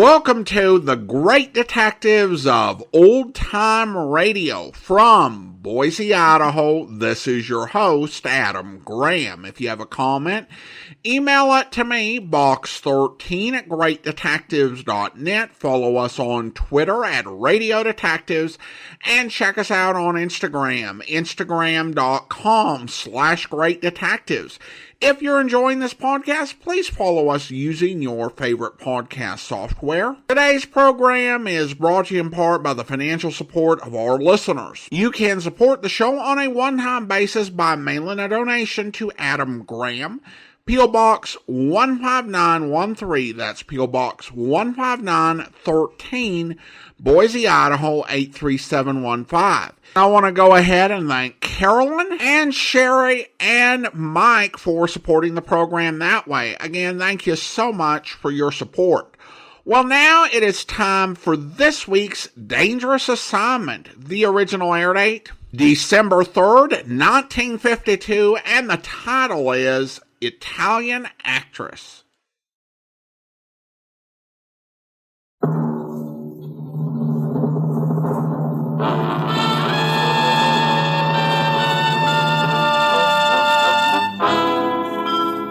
Welcome to the Great Detectives of Old Time Radio from Boise, Idaho. This is your host, Adam Graham. If you have a comment, email it to me, box13@greatdetectives.net. Follow us on Twitter at Radio Detectives, and check us out on Instagram, instagram.com/Great Detectives. If you're enjoying this podcast, please follow us using your favorite podcast software. Today's program is brought to you in part by the financial support of our listeners. You can support the show on a one-time basis by mailing a donation to Adam Graham, P.O. Box 15913, that's P.O. Box 15913, Boise, Idaho 83715. I want to go ahead and thank Carolyn and Sherry and Mike for supporting the program that way. Again, thank you so much for your support. Well, now it is time for this week's Dangerous Assignment. The original air date, December 3rd, 1952, and the title is Italian Actress.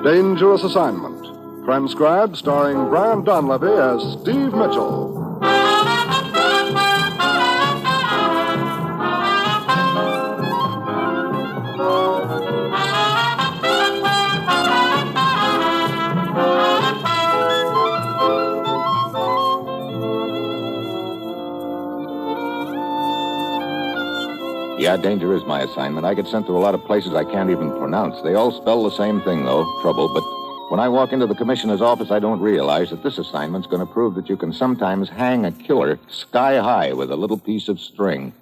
Dangerous Assignment, transcribed starring Brian Donlevy as Steve Mitchell. Yeah, danger is my assignment. I get sent to a lot of places I can't even pronounce. They all spell the same thing, though, trouble. But when I walk into the commissioner's office, I don't realize that this assignment's going to prove that you can sometimes hang a killer sky high with a little piece of string.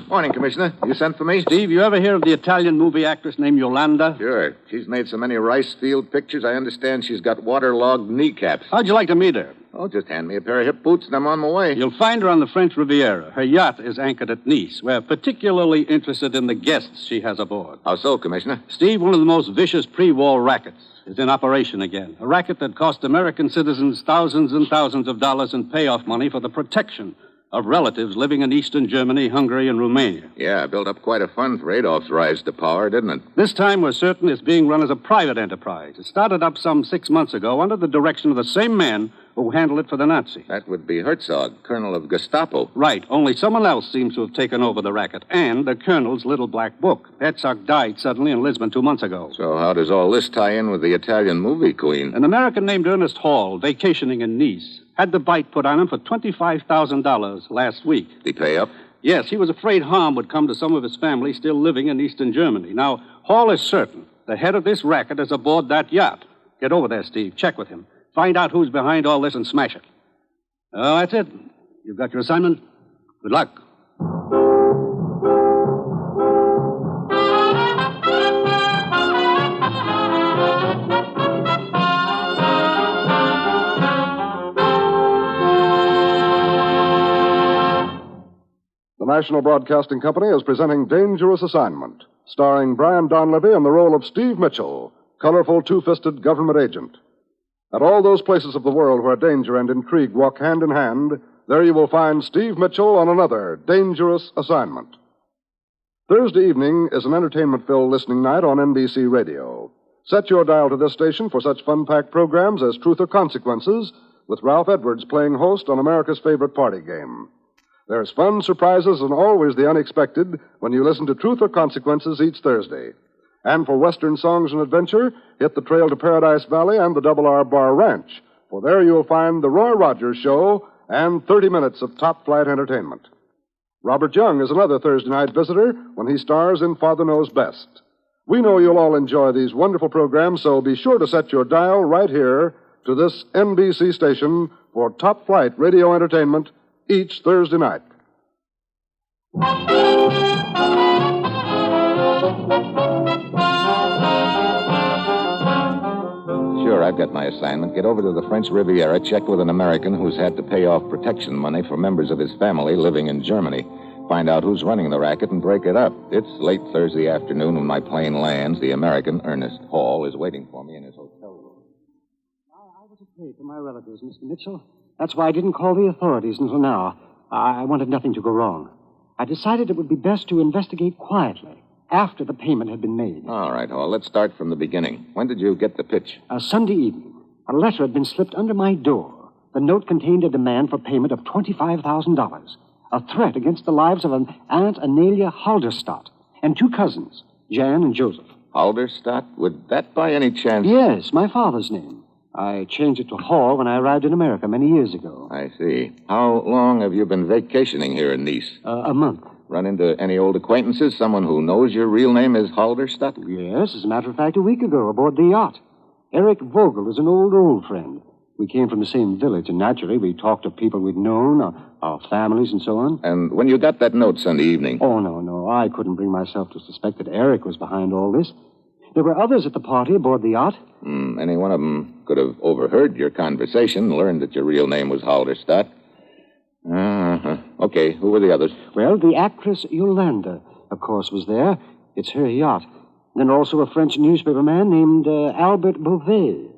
Morning, Commissioner. You sent for me? Steve, you ever hear of the Italian movie actress named Yolanda? Sure. She's made so many rice field pictures, I understand she's got waterlogged kneecaps. How'd you like to meet her? Oh, just hand me a pair of hip boots and I'm on my way. You'll find her on the French Riviera. Her yacht is anchored at Nice. We're particularly interested in the guests she has aboard. How so, Commissioner? Steve, one of the most vicious pre-war rackets is in operation again. A racket that cost American citizens thousands and thousands of dollars in payoff money for the protection of relatives living in Eastern Germany, Hungary, and Romania. Yeah, built up quite a fund for Adolf's rise to power, didn't it? This time we're certain it's being run as a private enterprise. It started up some 6 months ago under the direction of the same man who handled it for the Nazis. That would be Herzog, colonel of Gestapo. Right, only someone else seems to have taken over the racket, and the colonel's little black book. Herzog died suddenly in Lisbon 2 months ago. So how does all this tie in with the Italian movie queen? An American named Ernest Hall, vacationing in Nice, had the bite put on him for $25,000 last week. Did he pay up? Yes, he was afraid harm would come to some of his family still living in Eastern Germany. Now, Hall is certain the head of this racket is aboard that yacht. Get over there, Steve. Check with him. Find out who's behind all this and smash it. Oh, that's it. You've got your assignment. Good luck. The National Broadcasting Company is presenting Dangerous Assignment, starring Brian Donlevy in the role of Steve Mitchell, colorful two-fisted government agent. At all those places of the world where danger and intrigue walk hand in hand, there you will find Steve Mitchell on another Dangerous Assignment. Thursday evening is an entertainment-filled listening night on NBC Radio. Set your dial to this station for such fun-packed programs as Truth or Consequences, with Ralph Edwards playing host on America's favorite party game. There's fun, surprises, and always the unexpected when you listen to Truth or Consequences each Thursday. And for Western songs and adventure, hit the trail to Paradise Valley and the Double R Bar Ranch, for there you'll find the Roy Rogers Show and 30 minutes of top-flight entertainment. Robert Young is another Thursday night visitor when he stars in Father Knows Best. We know you'll all enjoy these wonderful programs, so be sure to set your dial right here to this NBC station for top-flight radio entertainment each Thursday night. Sure, I've got my assignment. Get over to the French Riviera, check with an American who's had to pay off protection money for members of his family living in Germany. find out who's running the racket and break it up. It's late Thursday afternoon when my plane lands. The American, Ernest Hall, is waiting for me in his hotel room. I was afraid for my relatives, Mr. Mitchell. That's why I didn't call the authorities until now. I wanted nothing to go wrong. I decided it would be best to investigate quietly after the payment had been made. All right, Hall, let's start from the beginning. When did you get the pitch? Sunday evening. A letter had been slipped under my door. The note contained a demand for payment of $25,000. A threat against the lives of an Aunt Anelia Halderstadt and 2 cousins, Jan and Joseph. Halderstadt? Would that by any chance... Yes, my father's name. I changed it to Hall when I arrived in America many years ago. I see. How long have you been vacationing here in Nice? A month. Run into any old acquaintances? Someone who knows your real name is Halderstadt? Yes, as a matter of fact, a week ago aboard the yacht. Eric Vogel is an old friend. We came from the same village, and naturally we talked to people we'd known, our families and so on. And when you got that note Sunday evening... Oh, no. I couldn't bring myself to suspect that Eric was behind all this. There were others at the party aboard the yacht. Any one of them could have overheard your conversation, learned that your real name was Halderstadt. Okay, who were the others? Well, the actress Yolanda, of course, was there. It's her yacht. Then also a French newspaper man named Albert Beauvais,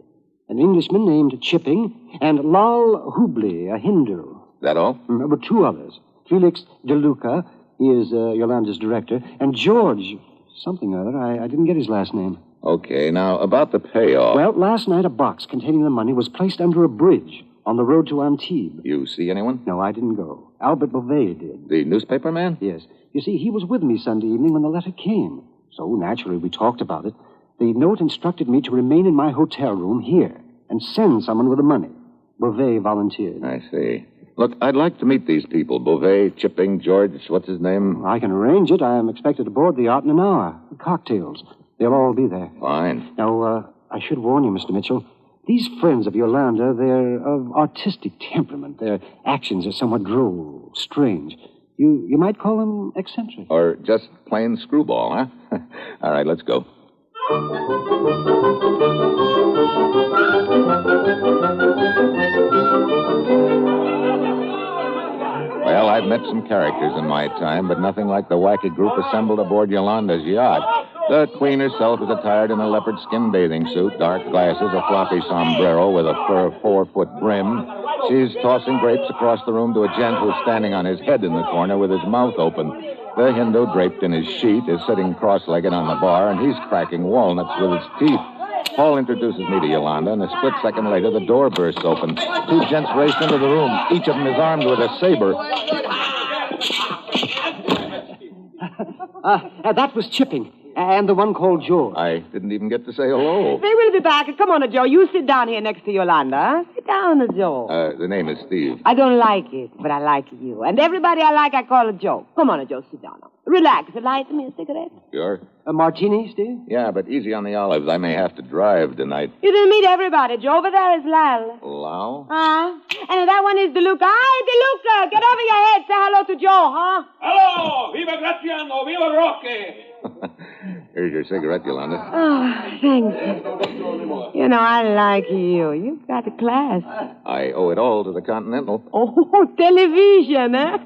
an Englishman named Chipping, and Lal Hubli, a Hindu. That all? There were 2 others. Felix DeLuca, he is Yolanda's director, and George something or other. I didn't get his last name. Okay, now, about the payoff. Well, last night a box containing the money was placed under a bridge on the road to Antibes. You see anyone? No, I didn't go. Albert Beauvais did. The newspaper man? Yes. You see, he was with me Sunday evening when the letter came. So, naturally, we talked about it. The note instructed me to remain in my hotel room here and send someone with the money. Beauvais volunteered. I see. Look, I'd like to meet these people. Beauvais, Chipping, George, what's his name? I can arrange it. I am expected aboard the yacht in an hour. Cocktails. They'll all be there. Fine. Now, I should warn you, Mr. Mitchell. These friends of Yolanda, they're of artistic temperament. Their actions are somewhat droll, strange. You might call them eccentric. Or just plain screwball, huh? All right, let's go. Well, I've met some characters in my time, but nothing like the wacky group assembled aboard Yolanda's yacht. The queen herself is attired in a leopard skin bathing suit, dark glasses, a floppy sombrero with a fur 4-foot brim. She's tossing grapes across the room to a gent who's standing on his head in the corner with his mouth open. The Hindu, draped in his sheet, is sitting cross-legged on the bar, and he's cracking walnuts with his teeth. Paul introduces me to Yolanda, and a split second later, the door bursts open. 2 gents race into the room. Each of them is armed with a saber. That was Chipping, and the one called George. I didn't even get to say hello. They will be back. Come on, Joe. You sit down here next to Yolanda. Sit down, Joe. The name is Steve. I don't like it, but I like you. And everybody I like, I call a Joe. Come on, Joe. Sit down. Relax. Light me a cigarette. Sure. A martini, Steve? Yeah, but easy on the olives. I may have to drive tonight. You didn't meet everybody, Joe. Over there is Lal. Lal? And that one is DeLuca. Hi, DeLuca. Get over your head. Say hello to Joe, huh? Hello! Viva Graziano! Viva Roque! Here's your cigarette, Yolanda. Oh, thanks. You know, I like you. You've got a class. I owe it all to the Continental. Oh, television, huh?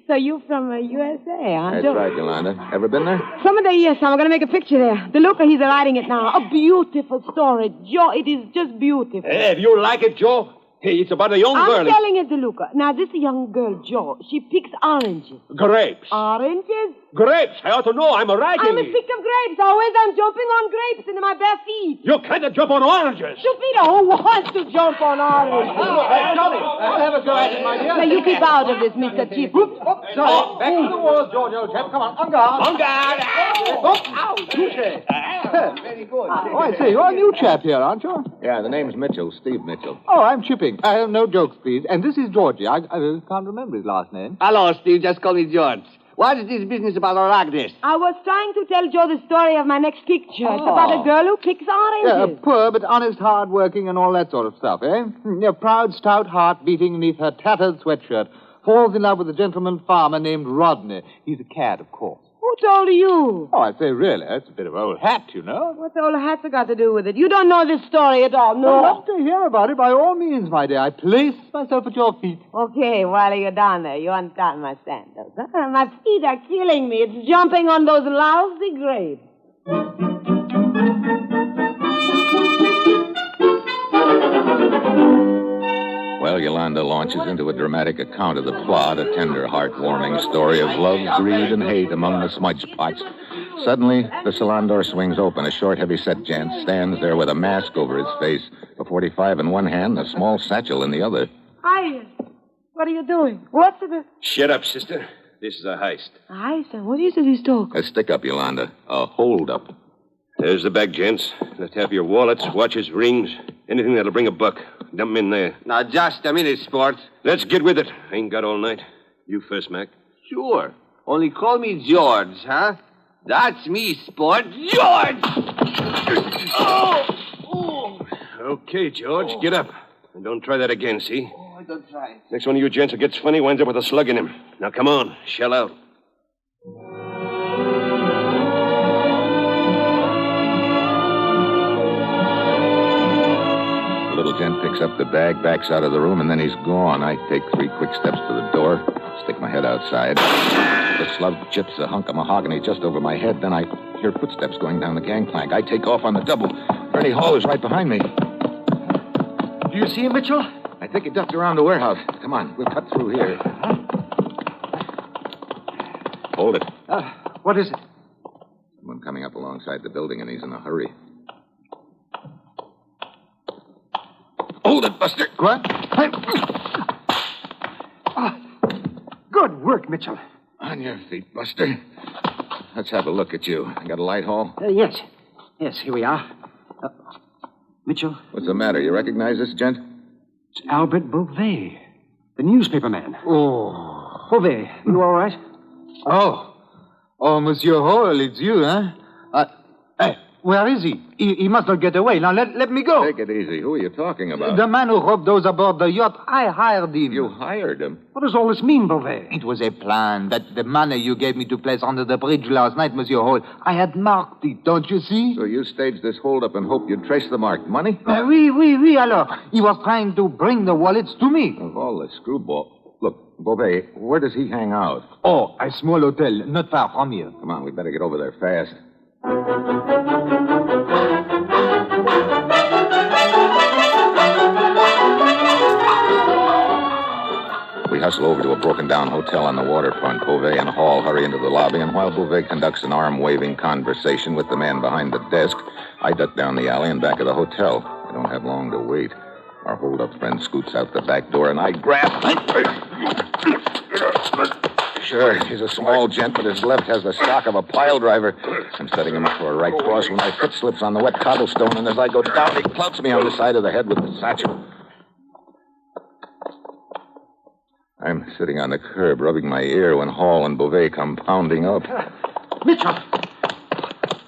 So you from USA, huh, That's Joe? right, Yolanda. Ever been there? Someday, yes. I'm going to make a picture there. DeLuca, he's writing it now. A beautiful story, Joe. It is just beautiful. Hey, if you like it, Joe. Hey, it's about a young girl. I'm telling you, DeLuca. Now, this young girl, Joe, she picks oranges. Grapes. Oranges? Grapes. I ought to know. I'm a writing. I'm a sick of grapes. Always I'm jumping on grapes into my bare feet. You can't jump on oranges. Stupid, who wants to jump on oranges? Johnny, I'll have a go at it, my dear. Now, you keep out of this, Mr. Chief. Sorry. Back to the walls, George, old chap. Come on. On guard. On guard. Ow. Touche. Very good. Oh, I say, you're a new chap here, aren't you? Yeah, the name's Mitchell, Steve Mitchell. Oh, I'm Chipping. No jokes, please. And this is Georgie. I can't remember his last name. Hello, Steve. Just call me George. What is this business about oranges? I was trying to tell Joe the story of my next picture. It's about a girl who picks oranges. Poor but honest, hard-working, and all that sort of stuff, eh? A proud, stout heart beating beneath her tattered sweatshirt. Falls in love with a gentleman farmer named Rodney. He's a cad, of course. Who told you? Oh, I say, really, that's a bit of old hat, you know. What's all the hats got to do with it? You don't know this story at all, I'd no? love to hear about it, by all means, my dear. I place myself at your feet. Okay, while you're down there, you untie my sandals. My feet are killing me. It's jumping on those lousy grapes. Well, Yolanda launches into a dramatic account of the plot, a tender, heartwarming story of love, greed, and hate among the smudge pots. Suddenly, the salon door swings open. A short, heavy-set gent stands there with a mask over his face, a .45 in one hand, a small satchel in the other. Hi. What are you doing? What's it? Shut up, sister. This is a heist. Hi, sir. What is it he's talking? A stick-up, Yolanda. A hold-up. There's the bag, gents. Let's have your wallets, watches, rings, anything that'll bring a buck. Dump 'em in there. Now, just a minute, sport. Let's get with it. Ain't got all night. You first, Mac. Sure. Only call me George, huh? That's me, sport. George! Okay, George, get up. And don't try that again, see? I don't try. Next one of you gents who gets funny winds up with a slug in him. Now, come on. Shell out. The little gent picks up the bag, backs out of the room, and then he's gone. I take 3 quick steps to the door, stick my head outside. The slug chips a hunk of mahogany just over my head. Then I hear footsteps going down the gangplank. I take off on the double. Ernie Hall is right behind me. Do you see him, Mitchell? I think he ducked around the warehouse. Come on, we'll cut through here. Hold it. What is it? Someone coming up alongside the building, and he's in a hurry. Hold it, Buster. What? Good work, Mitchell. On your feet, Buster. Let's have a look at you. Got a light, Hall? Yes. Yes, here we are. Mitchell? What's the matter? You recognize this gent? It's Albert Beauvais, the newspaper man. Oh. Beauvais, you all right? Oh, Monsieur Hall, it's you, huh? Hey, where is he? He must not get away. Now, let me go. Take it easy. Who are you talking about? The man who robbed those aboard the yacht, I hired him. You hired him? What does all this mean, Beauvais? It was a plan that the money you gave me to place under the bridge last night, Monsieur Hall, I had marked it, don't you see? So you staged this holdup and hoped you'd trace the marked money? Oui, alors. He was trying to bring the wallets to me. Of all the screwball. Look, Beauvais, where does he hang out? Oh, a small hotel, not far from here. Come on, we better get over there fast. We hustle over to a broken-down hotel on the waterfront. Beauvais and Hall hurry into the lobby, and while Beauvais conducts an arm-waving conversation with the man behind the desk, I duck down the alley and back of the hotel. I don't have long to wait. Our hold-up friend scoots out the back door, and I grab... Sure, he's a small gent, but his left has the stock of a pile driver. I'm setting him up for a right cross when my foot slips on the wet cobblestone, and as I go down, he clouts me on the side of the head with the satchel. I'm sitting on the curb, rubbing my ear, when Hall and Beauvais come pounding up. Mitchell!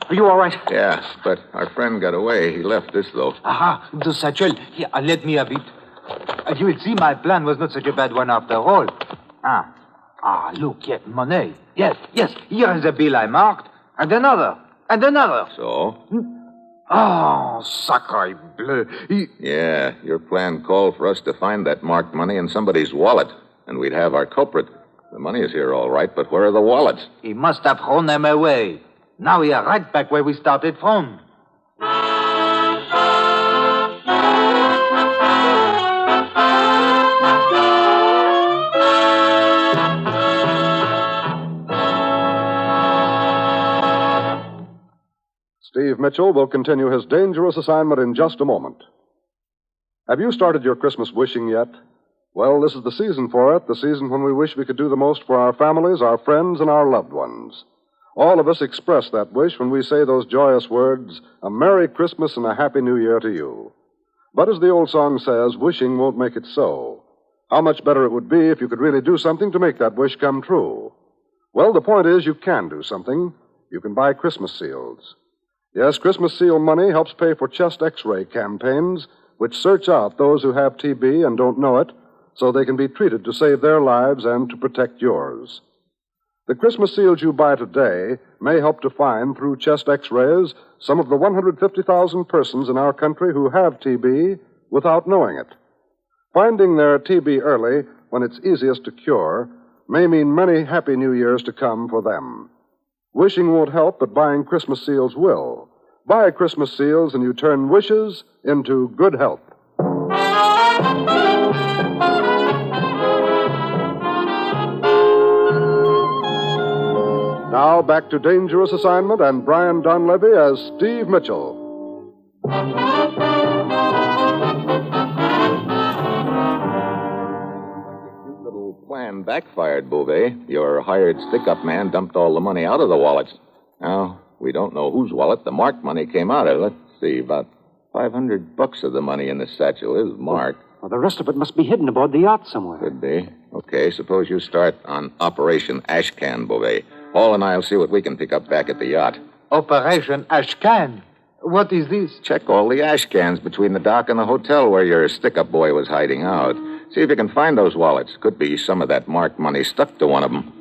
Are you all right? Yeah, but our friend got away. He left this, though. Aha, the satchel. Here, let me have it. You will see my plan was not such a bad one after all. Look, yes, money. Yes, here is a bill I marked. And another. So? Oh, sacre bleu. Yeah, your plan called for us to find that marked money in somebody's wallet, and we'd have our culprit. The money is here, all right, but where are the wallets? He must have thrown them away. Now we are right back where we started from. Steve Mitchell will continue his dangerous assignment in just a moment. Have you started your Christmas wishing yet? Well, this is the season for it, the season when we wish we could do the most for our families, our friends, and our loved ones. All of us express that wish when we say those joyous words, a Merry Christmas and a Happy New Year to you. But as the old song says, wishing won't make it so. How much better it would be if you could really do something to make that wish come true. Well, the point is you can do something. You can buy Christmas seals. Yes, Christmas seal money helps pay for chest X-ray campaigns, which search out those who have TB and don't know it, so they can be treated to save their lives and to protect yours. The Christmas seals you buy today may help to find, through chest x-rays, some of the 150,000 persons in our country who have TB without knowing it. Finding their TB early, when it's easiest to cure, may mean many happy New Years to come for them. Wishing won't help, but buying Christmas seals will. Buy Christmas seals and you turn wishes into good health. Now back to Dangerous Assignment and Brian Donlevy as Steve Mitchell. Your little plan backfired, Beauvais. Your hired stick-up man dumped all the money out of the wallets. Now, we don't know whose wallet the marked money came out of. Let's see, about $500 of the money in the satchel is marked. Well, the rest of it must be hidden aboard the yacht somewhere. Could be. Okay, suppose you start on Operation Ashcan, Beauvais. Hall and I'll see what we can pick up back at the yacht. Operation Ashcan. What is this? Check all the ash cans between the dock and the hotel where your stick-up boy was hiding out. See if you can find those wallets. Could be some of that marked money stuck to one of them.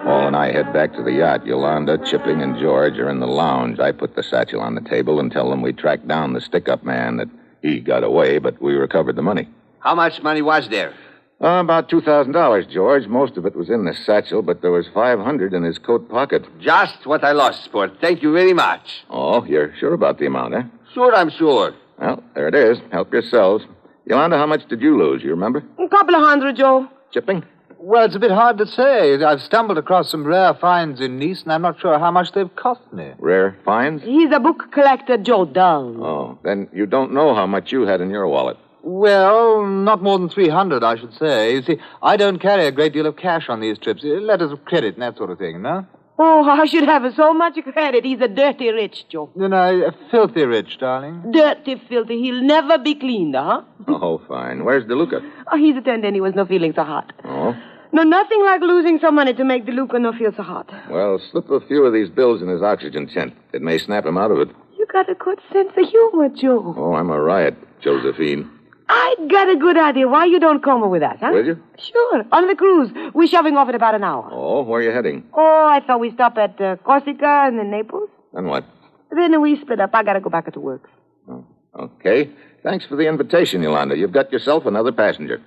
Hall and I head back to the yacht. Yolanda, Chipping, and George are in the lounge. I put the satchel on the table and tell them we tracked down the stick-up man, that he got away, but we recovered the money. How much money was there? About $2,000, George. Most of it was in the satchel, but there was $500 in his coat pocket. Just what I lost, Sport. Thank you very much. Oh, you're sure about the amount, eh? Sure, I'm sure. Well, there it is. Help yourselves. Yolanda, how much did you lose? You remember? A couple of hundred, Joe. Chipping? Well, it's a bit hard to say. I've stumbled across some rare finds in Nice, and I'm not sure how much they've cost me. Rare finds? He's a book collector, Joe Dull. Oh, then you don't know how much you had in your wallet. Well, not more than 300, I should say. You see, I don't carry a great deal of cash on these trips. Letters of credit and that sort of thing, no? Oh, I should have so much credit. He's a dirty rich, Joe. You know, filthy rich, darling. Dirty, filthy. He'll never be cleaned, huh? Oh, fine. Where's DeLuca? Oh, he's attending. He was no feeling so hot. Oh? No, nothing like losing some money to make DeLuca no feel so hot. Well, slip a few of these bills in his oxygen tent. It may snap him out of it. You got a good sense of humor, Joe. Oh, I'm a riot, Josephine. I got a good idea why you don't come with us, huh? Will you? Sure. On the cruise. We're shoving off in about an hour. Oh, where are you heading? Oh, I thought we stop at Corsica and then Naples. Then what? Then we split up. I got to go back to work. Oh, okay. Thanks for the invitation, Yolanda. You've got yourself another passenger.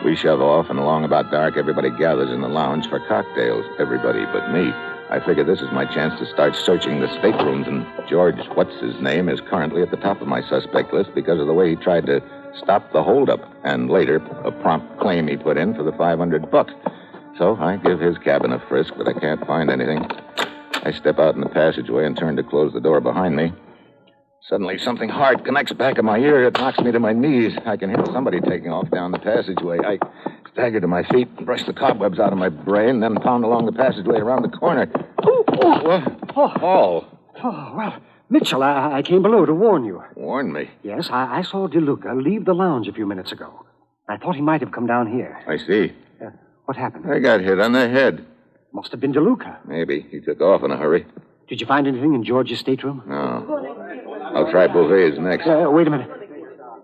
We shove off, and along about dark, everybody gathers in the lounge for cocktails. Everybody but me. I figure this is my chance to start searching the staterooms, and George What's-His-Name is currently at the top of my suspect list because of the way he tried to stop the holdup, and later, a prompt claim he put in for the $500. So I give his cabin a frisk, but I can't find anything. I step out in the passageway and turn to close the door behind me. Suddenly, something hard connects back of my ear. It knocks me to my knees. I can hear somebody taking off down the passageway. I stagger to my feet and brush the cobwebs out of my brain, then pound along the passageway around the corner. Hall. Oh, well, Mitchell, I came below to warn you. Warn me? Yes, I saw DeLuca leave the lounge a few minutes ago. I thought he might have come down here. I see. What happened? I got hit on the head. Must have been DeLuca. Maybe. He took off in a hurry. Did you find anything in George's stateroom? No. I'll try Beauvais's next. Wait a minute.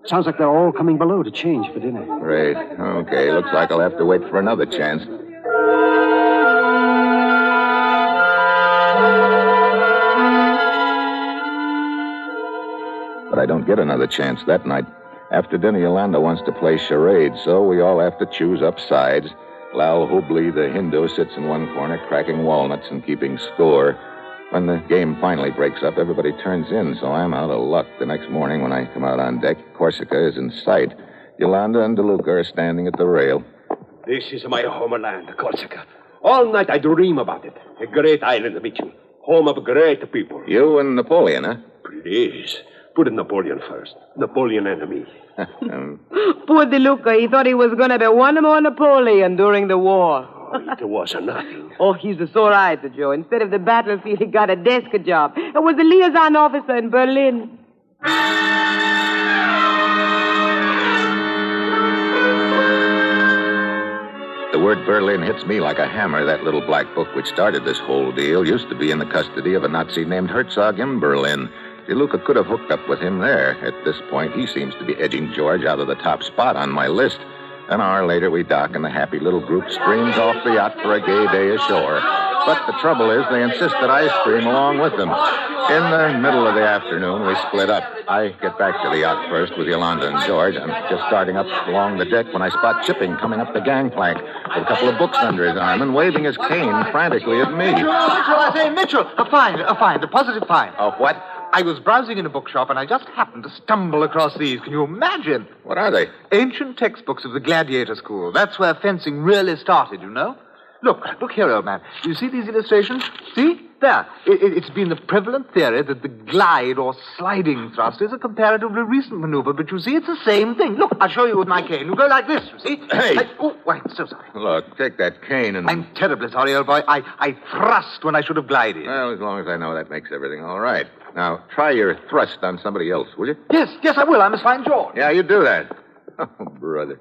Sounds like they're all coming below to change for dinner. Great. Okay, looks like I'll have to wait for another chance. But I don't get another chance that night. After dinner, Yolanda wants to play charades, so we all have to choose up sides. Lal Hubli, the Hindu, sits in one corner, cracking walnuts and keeping score. When the game finally breaks up, everybody turns in, so I'm out of luck. The next morning, when I come out on deck, Corsica is in sight. Yolanda and DeLuca are standing at the rail. This is my homeland, Corsica. All night I dream about it. A great island, Mitchell. Home of great people. You and Napoleon, huh? Please. Put Napoleon first. Napoleon and me. Poor DeLuca. He thought he was going to be one more Napoleon during the war. It was nothing. Oh, he's a sore eyed, Joe. Instead of the battlefield, he got a desk job. It was a liaison officer in Berlin. The word Berlin hits me like a hammer. That little black book which started this whole deal used to be in the custody of a Nazi named Herzog in Berlin. DeLuca could have hooked up with him there. At this point, he seems to be edging George out of the top spot on my list. An hour later, we dock, and the happy little group streams off the yacht for a gay day ashore. But the trouble is, they insist that I stream along with them. In the middle of the afternoon, we split up. I get back to the yacht first with Yolanda and George. I'm just starting up along the deck when I spot Chipping coming up the gangplank with a couple of books under his arm and waving his cane frantically at me. Mitchell, I say, Mitchell, a find, a positive find. Oh, what? I was browsing in a bookshop, and I just happened to stumble across these. Can you imagine? What are they? Ancient textbooks of the gladiator school. That's where fencing really started, you know? Look here, old man. You see these illustrations? See? There. It's been the prevalent theory that the glide or sliding thrust is a comparatively recent maneuver, but you see, it's the same thing. Look, I'll show you with my cane. You go like this, you see? Hey! I'm so sorry. Look, take that cane and... I'm terribly sorry, old boy. I thrust when I should have glided. Well, as long as I know that makes everything all right. Now, try your thrust on somebody else, will you? Yes, I will. I must find George. Yeah, you do that. Oh, brother.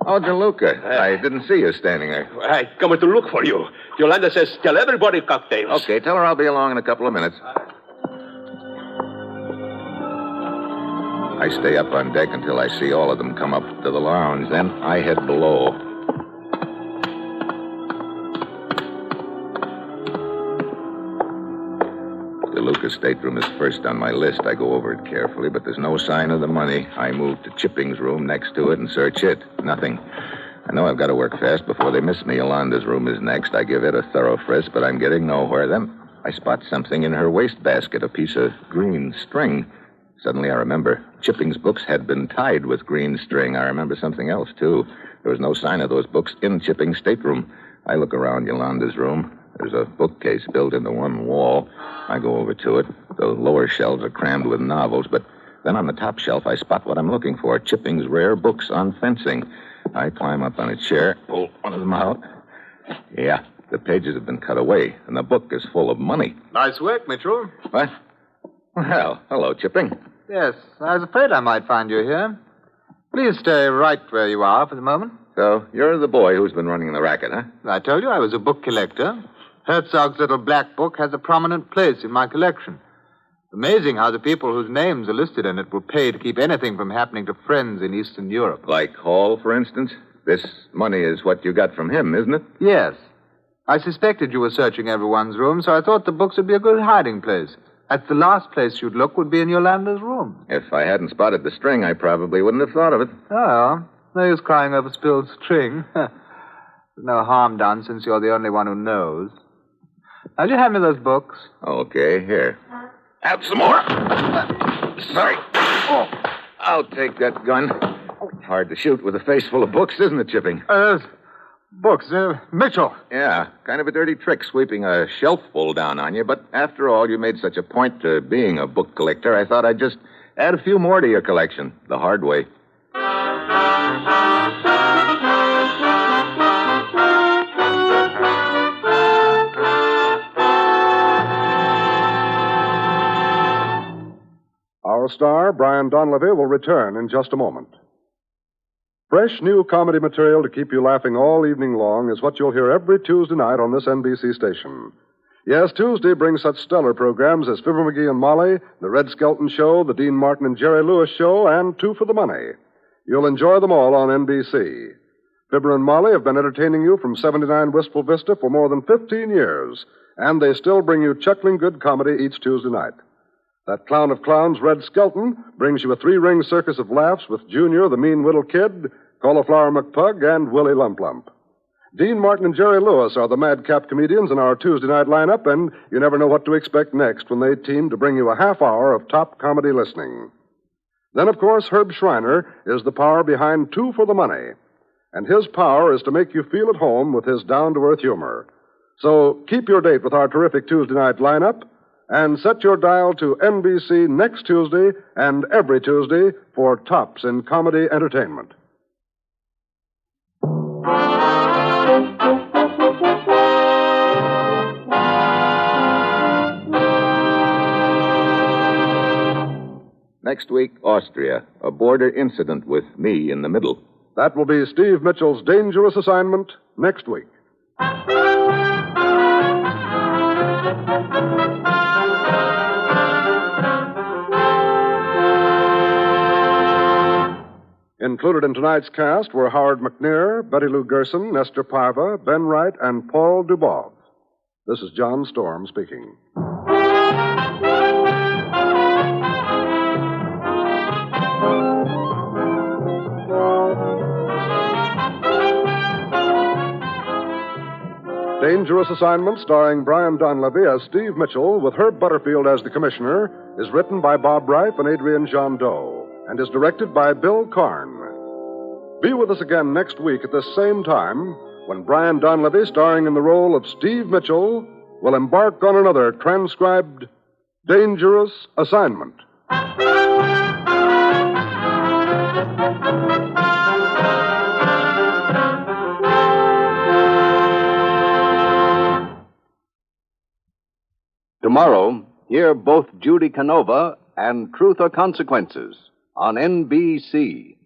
Oh, DeLuca, I didn't see you standing there. I come to look for you. Yolanda says, tell everybody cocktails. Okay, tell her I'll be along in a couple of minutes. I stay up on deck until I see all of them come up to the lounge. Then I head below. DeLuca's stateroom is first on my list. I go over it carefully, but there's no sign of the money. I move to Chipping's room next to it and search it. Nothing. I know I've got to work fast before they miss me. Yolanda's room is next. I give it a thorough frisk, but I'm getting nowhere. Then I spot something in her wastebasket, a piece of green string. Suddenly I remember Chipping's books had been tied with green string. I remember something else, too. There was no sign of those books in Chipping's stateroom. I look around Yolanda's room. There's a bookcase built into one wall. I go over to it. The lower shelves are crammed with novels, but then on the top shelf I spot what I'm looking for, Chipping's rare books on fencing. I climb up on a chair, pull one of them out. Yeah, the pages have been cut away, and the book is full of money. Nice work, Mitchell. What? Well, hello, Chipping. Yes, I was afraid I might find you here. Please stay right where you are for the moment. So, you're the boy who's been running the racket, huh? I told you I was a book collector. Herzog's little black book has a prominent place in my collection. Amazing how the people whose names are listed in it will pay to keep anything from happening to friends in Eastern Europe. Like Hall, for instance? This money is what you got from him, isn't it? Yes. I suspected you were searching everyone's room, so I thought the books would be a good hiding place. That's the last place you'd look would be in Yolanda's room. If I hadn't spotted the string, I probably wouldn't have thought of it. Oh, no use crying over spilled string. There's no harm done since you're the only one who knows. Now, you hand me those books? Okay, here. Have some more. Sorry. Oh, I'll take that gun. Hard to shoot with a face full of books, isn't it, Chipping? Books. Mitchell. Yeah, kind of a dirty trick sweeping a shelf full down on you, but after all, you made such a point to being a book collector, I thought I'd just add a few more to your collection, the hard way. Our star, Brian Donlevy, will return in just a moment. Fresh new comedy material to keep you laughing all evening long is what you'll hear every Tuesday night on this NBC station. Yes, Tuesday brings such stellar programs as Fibber McGee and Molly, The Red Skelton Show, The Dean Martin and Jerry Lewis Show, and Two for the Money. You'll enjoy them all on NBC. Fibber and Molly have been entertaining you from 79 Wistful Vista for more than 15 years, and they still bring you chuckling good comedy each Tuesday night. That clown of clowns, Red Skelton, brings you a three-ring circus of laughs with Junior, the mean little kid, Cauliflower McPug, and Willie Lump Lump. Dean Martin and Jerry Lewis are the madcap comedians in our Tuesday night lineup, and you never know what to expect next when they team to bring you a half hour of top comedy listening. Then, of course, Herb Schreiner is the power behind Two for the Money, and his power is to make you feel at home with his down-to-earth humor. So keep your date with our terrific Tuesday night lineup, and set your dial to NBC next Tuesday and every Tuesday for tops in comedy entertainment. Next week, Austria. A border incident with me in the middle. That will be Steve Mitchell's dangerous assignment next week. Included in tonight's cast were Howard McNear, Betty Lou Gerson, Nestor Paiva, Ben Wright, and Paul Dubov. This is John Storm speaking. Dangerous Assignment, starring Brian Donlevy as Steve Mitchell, with Herb Butterfield as the Commissioner, is written by Bob Reif and Adrian Jondeau, and is directed by Bill Karn. Be with us again next week at this same time, when Brian Donlevy, starring in the role of Steve Mitchell, will embark on another transcribed Dangerous Assignment. Tomorrow, hear both Judy Canova and Truth or Consequences on NBC.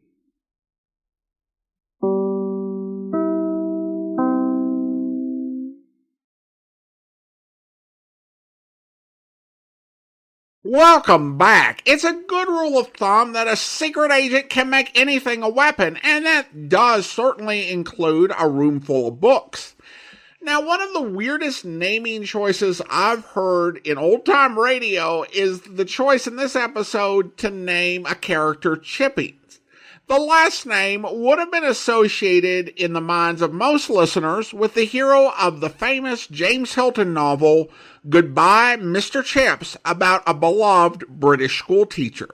Welcome back. It's a good rule of thumb that a secret agent can make anything a weapon, and that does certainly include a room full of books. Now, one of the weirdest naming choices I've heard in old-time radio is the choice in this episode to name a character Chippy. The last name would have been associated in the minds of most listeners with the hero of the famous James Hilton novel, Goodbye, Mr. Chips, about a beloved British schoolteacher.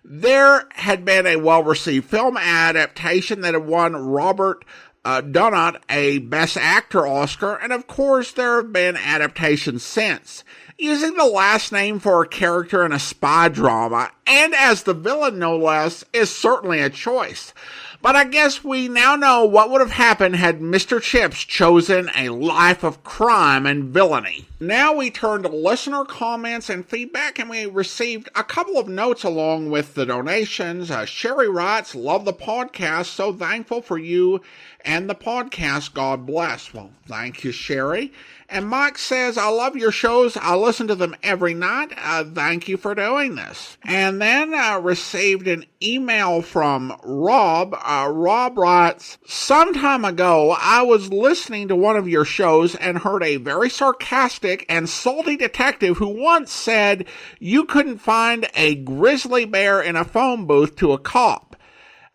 There had been a well-received film adaptation that had won Robert Donat a Best Actor Oscar, and of course there have been adaptations since. Using the last name for a character in a spy drama, and as the villain no less, is certainly a choice. But I guess we now know what would have happened had Mr. Chips chosen a life of crime and villainy. Now we turn to listener comments and feedback, and we received a couple of notes along with the donations. Sherry writes, "Love the podcast, so thankful for you and the podcast, God bless." Well, thank you, Sherry. And Mike says, "I love your shows. I listen to them every night. Thank you for doing this." And then received an email from Rob. Rob writes, "Some time ago, I was listening to one of your shows and heard a very sarcastic and salty detective who once said you couldn't find a grizzly bear in a phone booth to a cop.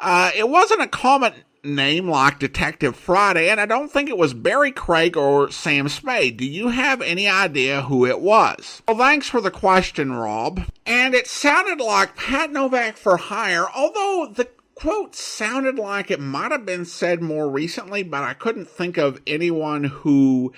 It wasn't a common name like Detective Friday, and I don't think it was Barry Craig or Sam Spade. Do you have any idea who it was?" Well, thanks for the question, Rob. And it sounded like Pat Novak for hire, although the quote sounded like it might have been said more recently, but I couldn't think of anyone who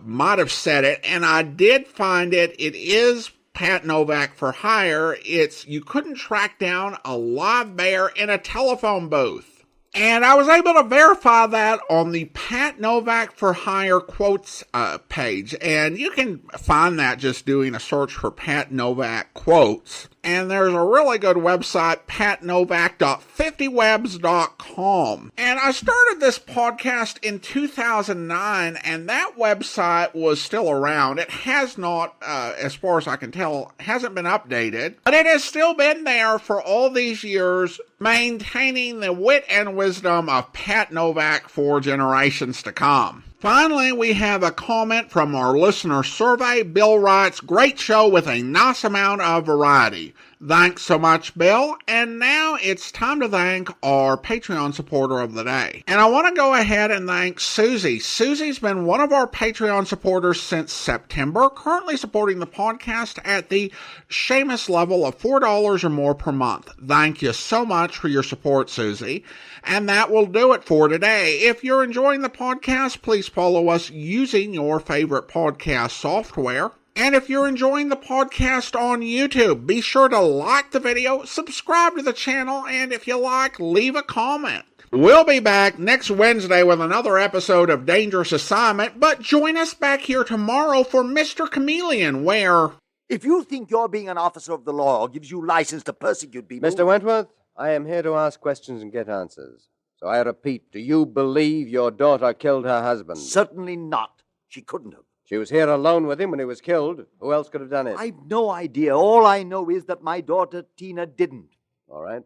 might have said it, and I did find it. It is Pat Novak for hire. It's you couldn't track down a live bear in a telephone booth. And I was able to verify that on the Pat Novak for Hire quotes page. And you can find that just doing a search for Pat Novak quotes. And there's a really good website, patnovak.50webs.com. And I started this podcast in 2009, and that website was still around. It has not, as far as I can tell, hasn't been updated. But it has still been there for all these years, maintaining the wit and wisdom of Pat Novak for generations to come. Finally, we have a comment from our listener survey. Bill writes, "Great show with a nice amount of variety." Thanks so much, Bill. And now it's time to thank our Patreon supporter of the day. And I want to go ahead and thank Susie. Susie's been one of our Patreon supporters since September, currently supporting the podcast at the Seamus level of $4 or more per month. Thank you so much for your support, Susie. And that will do it for today. If you're enjoying the podcast, please follow us using your favorite podcast software. And if you're enjoying the podcast on YouTube, be sure to like the video, subscribe to the channel, and if you like, leave a comment. We'll be back next Wednesday with another episode of Dangerous Assignment, but join us back here tomorrow for Mr. Chameleon, where... If you think your being an officer of the law gives you license to persecute people... Mr. Wentworth, I am here to ask questions and get answers. So I repeat, do you believe your daughter killed her husband? Certainly not. She couldn't have. She was here alone with him when he was killed. Who else could have done it? I've no idea. All I know is that my daughter Tina didn't. All right.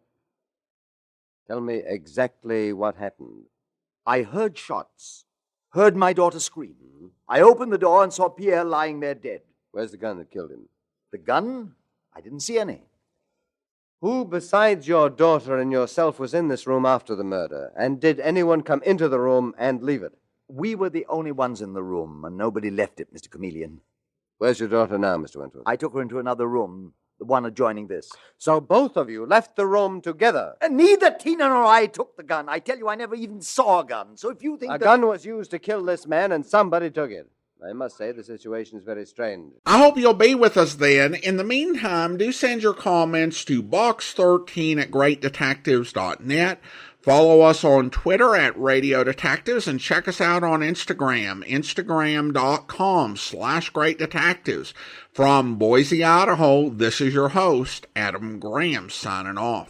Tell me exactly what happened. I heard shots. Heard my daughter scream. I opened the door and saw Pierre lying there dead. Where's the gun that killed him? The gun? I didn't see any. Who besides your daughter and yourself was in this room after the murder? And did anyone come into the room and leave it? We were the only ones in the room, and nobody left it, Mr. Chameleon. Where's your daughter now, Mr. Wentworth? I took her into another room, the one adjoining this. So both of you left the room together? And neither Tina nor I took the gun. I tell you, I never even saw a gun. So if you think a gun was used to kill this man and somebody took it. I must say the situation is very strange. I hope you'll be with us then. In the meantime, do send your comments to box13@greatdetectives.net. Follow us on Twitter at Radio Detectives and check us out on Instagram, instagram.com/greatdetectives. From Boise, Idaho, this is your host, Adam Graham, signing off.